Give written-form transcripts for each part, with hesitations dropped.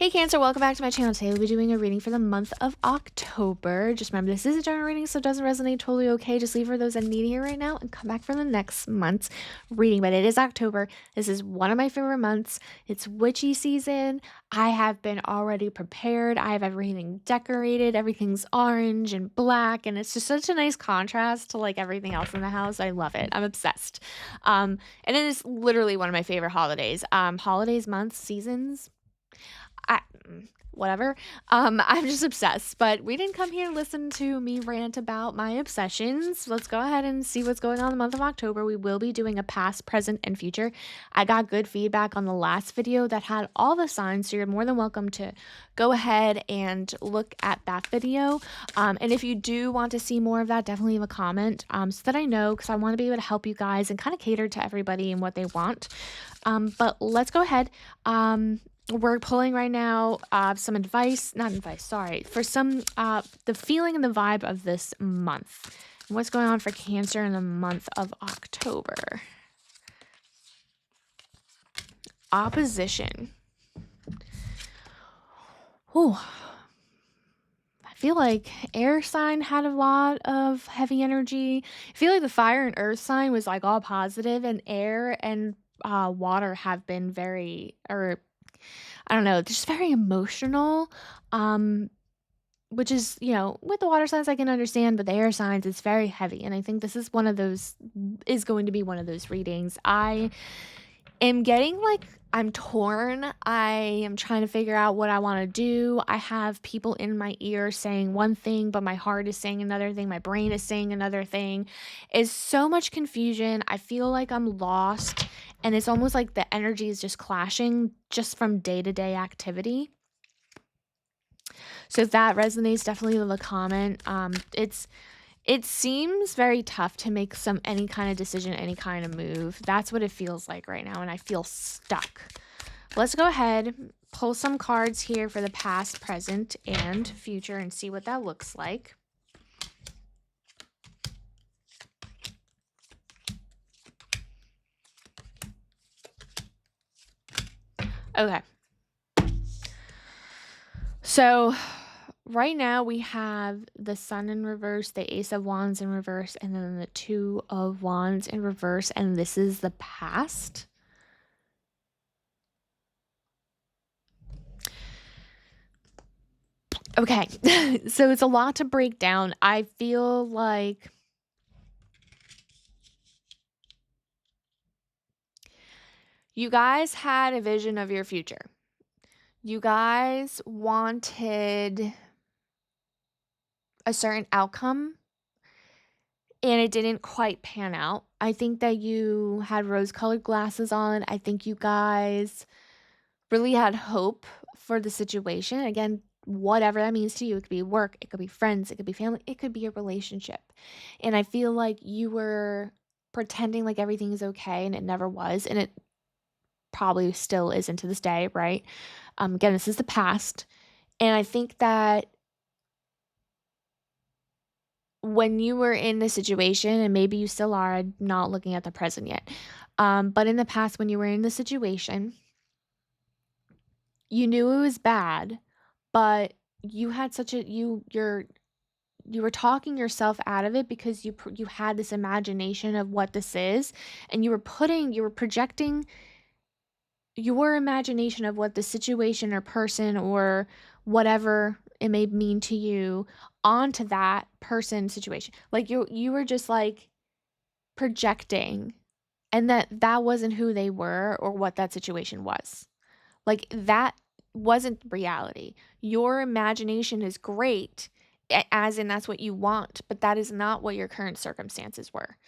Hey Cancer, welcome back to my channel. Today we'll be doing a reading for the month of October. Just remember, this is a general reading, so it doesn't resonate, totally okay. Just leave for those that need it right now and come back for the next month's reading. But it is October. This is one of my favorite months. It's witchy season. I have been already prepared. I have everything decorated. Everything's orange and black, and it's just such a nice contrast to like everything else in the house. I love it. I'm obsessed. And it is literally one of my favorite holidays. Holidays, months, seasons. I whatever. I'm just obsessed, but we didn't come here to listen to me rant about my obsessions. Let's go ahead and see what's going on in the month of October. We will be doing a past, present, and future. I got good feedback on the last video that had all the signs, so you're more than welcome to go ahead and look at that video. And if you do want to see more of that, definitely leave a comment so that I know, because I want to be able to help you guys and kind of cater to everybody and what they want. But let's go ahead. We're pulling right now some advice, not advice, sorry, for some, the feeling and the vibe of this month. What's going on for Cancer in the month of October? Opposition. Oh, I feel like air sign had a lot of heavy energy. I feel like the fire and earth sign was like all positive, and air and water have been very, or I don't know, just very emotional. Which is, you know, with the water signs I can understand, but the air signs, it's very heavy. And I think this is one of those, is going to be one of those readings. I am getting like, I'm torn. I am trying to figure out what I want to do. I have people in my ear saying one thing, but my heart is saying another thing. My brain is saying another thing. It's so much confusion. I feel like I'm lost. And it's almost like the energy is just clashing just from day-to-day activity. So if that resonates, definitely leave a comment. It seems very tough to make any kind of decision, any kind of move. That's what it feels like right now, and I feel stuck. Let's go ahead, pull some cards here for the past, present, and future and see what that looks like. Okay. So right now we have the Sun in reverse, the Ace of Wands in reverse, and then the Two of Wands in reverse, and this is the past. Okay, so it's a lot to break down. I feel like you guys had a vision of your future. You guys wanted a certain outcome, and it didn't quite pan out. I think that you had rose-colored glasses on. I think you guys really had hope for the situation. Again, whatever that means to you. It could be work, it could be friends, it could be family, it could be a relationship. And I feel like you were pretending like everything is okay, and it never was, and it probably still isn't to this day, right? Again, this is the past. And I think that when you were in the situation, and maybe you still are, I'm not looking at the present yet, but in the past, when you were in the situation, you knew it was bad, but you had such a you were talking yourself out of it because you had this imagination of what this is, and you were projecting your imagination of what the situation or person or whatever it may mean to you onto that person situation. Like you were just like projecting, and that wasn't who they were or what that situation was. Like that wasn't reality. Your imagination is great, as in that's what you want, but that is not what your current circumstances were.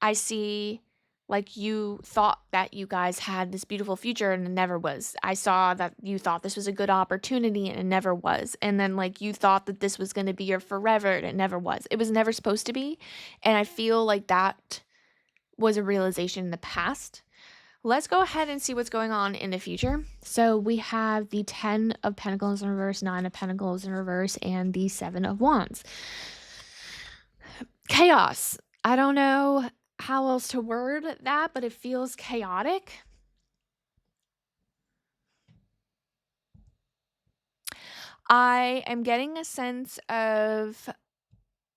I see like you thought that you guys had this beautiful future, and it never was. I saw that you thought this was a good opportunity, and it never was. And then like you thought that this was going to be your forever, and it never was. It was never supposed to be. And I feel like that was a realization in the past. Let's go ahead and see what's going on in the future. So we have the 10 of Pentacles in reverse, 9 of Pentacles in reverse, and the 7 of Wands. Chaos. I don't know how else to word that, but it feels chaotic. I am getting a sense of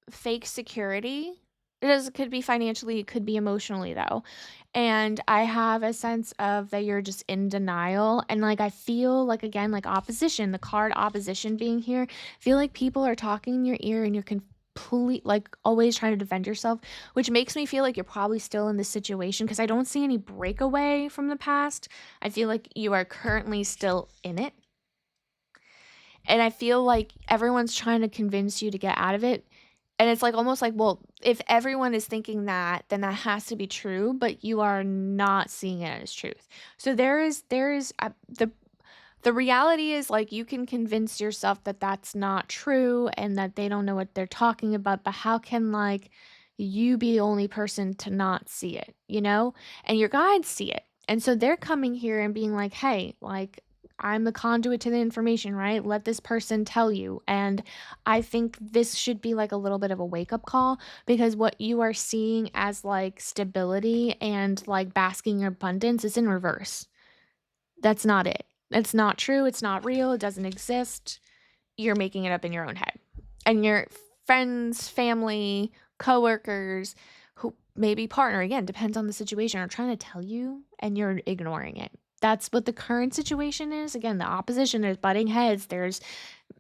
fake security. It could be financially, it could be emotionally though. And I have a sense of that you're just in denial. And like I feel like again, like opposition, the card opposition being here, I feel like people are talking in your ear and you're complete like always trying to defend yourself, which makes me feel like you're probably still in this situation because I don't see any breakaway from the past. I feel like you are currently still in it. And I feel like everyone's trying to convince you to get out of it. And it's like almost like, well, if everyone is thinking that, then that has to be true, but you are not seeing it as truth. So the reality is like you can convince yourself that that's not true and that they don't know what they're talking about, but how can like you be the only person to not see it, you know? And your guides see it. And so they're coming here and being like, "Hey, like I'm the conduit to the information, right? Let this person tell you." And I think this should be like a little bit of a wake-up call because what you are seeing as like stability and like basking your abundance is in reverse. That's not it. It's not true, it's not real, it doesn't exist. You're making it up in your own head. And your friends, family, coworkers, who maybe partner, again, depends on the situation, are trying to tell you and you're ignoring it. That's what the current situation is. Again, the opposition, there's butting heads, there's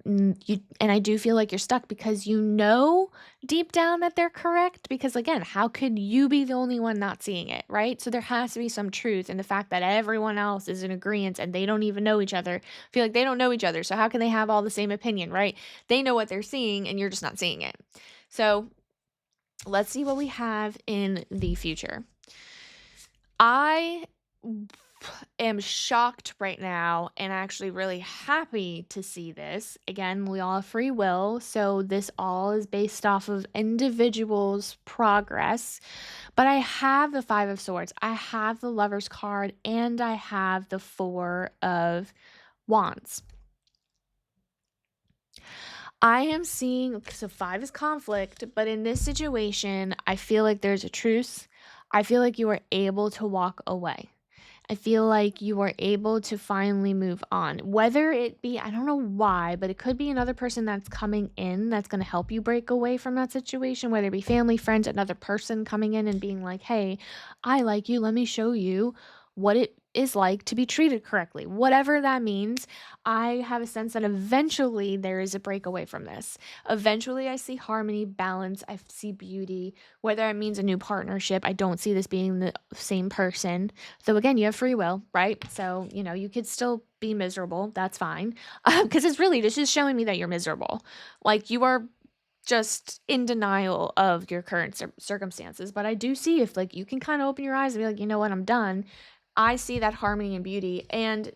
you and I do feel like you're stuck because you know deep down that they're correct because again, how could you be the only one not seeing it, right? So there has to be some truth in the fact that everyone else is in agreement and they don't even know each other. I feel like they don't know each other. So how can they have all the same opinion, right? They know what they're seeing and you're just not seeing it. So let's see what we have in the future. I am shocked right now and actually really happy to see this. Again, we all have free will, so this all is based off of individuals' progress. But I have the 5 of swords, I have the Lover's card, and I have the 4 of wands. I am seeing so 5 is conflict, but in this situation, I feel like there's a truce. I feel like you are able to walk away. I feel like you are able to finally move on. Whether it be, I don't know why, but it could be another person that's coming in that's going to help you break away from that situation, whether it be family, friends, another person coming in and being like, "Hey, I like you. Let me show you what it is like to be treated correctly." Whatever that means, I have a sense that eventually there is a breakaway from this. Eventually, I see harmony, balance, I see beauty. Whether it means a new partnership, I don't see this being the same person. So again, you have free will, right? So, you know, you could still be miserable. That's fine. Because it's really, this is showing me that you're miserable. Like you are just in denial of your current circumstances. But I do see if like you can kind of open your eyes and be like, you know what, I'm done. I see that harmony and beauty and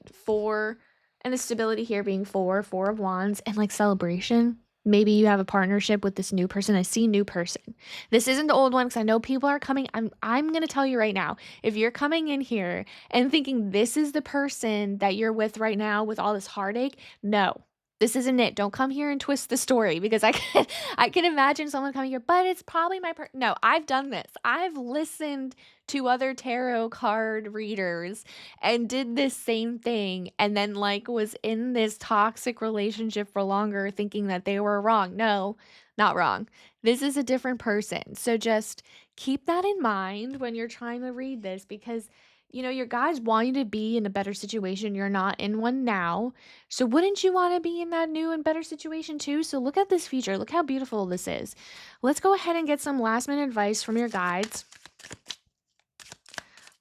the stability here being 4 of wands and like celebration. Maybe you have a partnership with this new person. I see new person. This isn't the old one because I know people are coming. I'm gonna tell you right now, if you're coming in here and thinking this is the person that you're with right now with all this heartache, no. This isn't it. Don't come here and twist the story because I can imagine someone coming here, but it's probably no, I've done this. I've listened to other tarot card readers and did this same thing and then like was in this toxic relationship for longer thinking that they were wrong. No, not wrong. This is a different person. So just keep that in mind when you're trying to read this because you know your guys want you to be in a better situation. You're not in one now. So wouldn't you want to be in that new and better situation too? So look at this feature. Look how beautiful this is. Let's go ahead and get some last minute advice from your guides.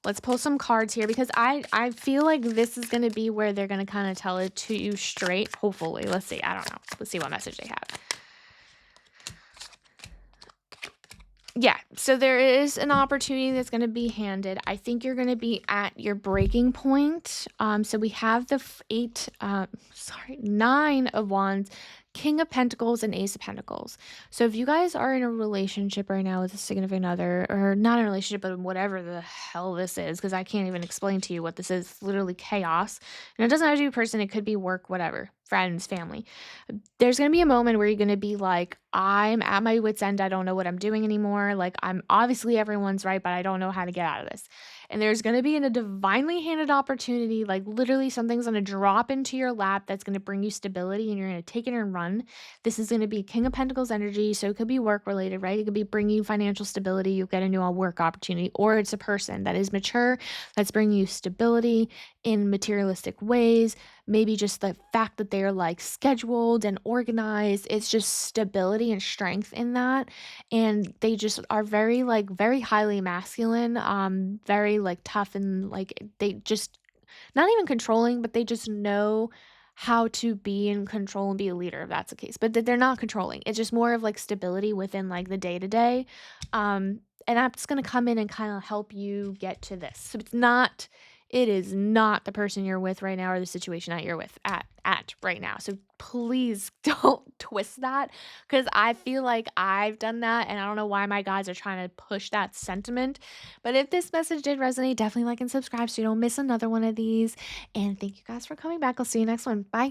Let's pull some cards here because I feel like this is going to be where they're going to kind of tell it to you straight, hopefully. Let's see. I don't know. Let's see what message they have. Yeah, so there is an opportunity that's going to be handed. I think you're going to be at your breaking point. So we have the 9 of wands, King of Pentacles, and Ace of Pentacles. So if you guys are in a relationship right now with a significant other, or not in a relationship, but whatever the hell this is, because I can't even explain to you what this is, it's literally chaos. And it doesn't have to be a person, it could be work, whatever, friends, family. There's going to be a moment where you're going to be like, I'm at my wit's end. I don't know what I'm doing anymore. Like, I'm obviously everyone's right, but I don't know how to get out of this. and there's going to be in a divinely handed opportunity, like literally something's going to drop into your lap that's going to bring you stability and you're going to take it and run. This is going to be King of Pentacles energy, so it could be work related, right? It could be bringing you financial stability, you'll get a new work opportunity, or it's a person that is mature that's bringing you stability in materialistic ways. Maybe just the fact that they're like scheduled and organized, it's just stability and strength in that. And they just are very like very highly masculine, very like tough, and like they just not even controlling, but they just know how to be in control and be a leader if that's the case. But they're not controlling. It's just more of like stability within like the day to day. And that's going to come in and kind of help you get to this. So it is not the person you're with right now or the situation that you're with at right now. So please don't twist that, because I feel like I've done that and I don't know why my guys are trying to push that sentiment. But if this message did resonate, definitely like and subscribe so you don't miss another one of these. And thank you guys for coming back. I'll see you next one. Bye.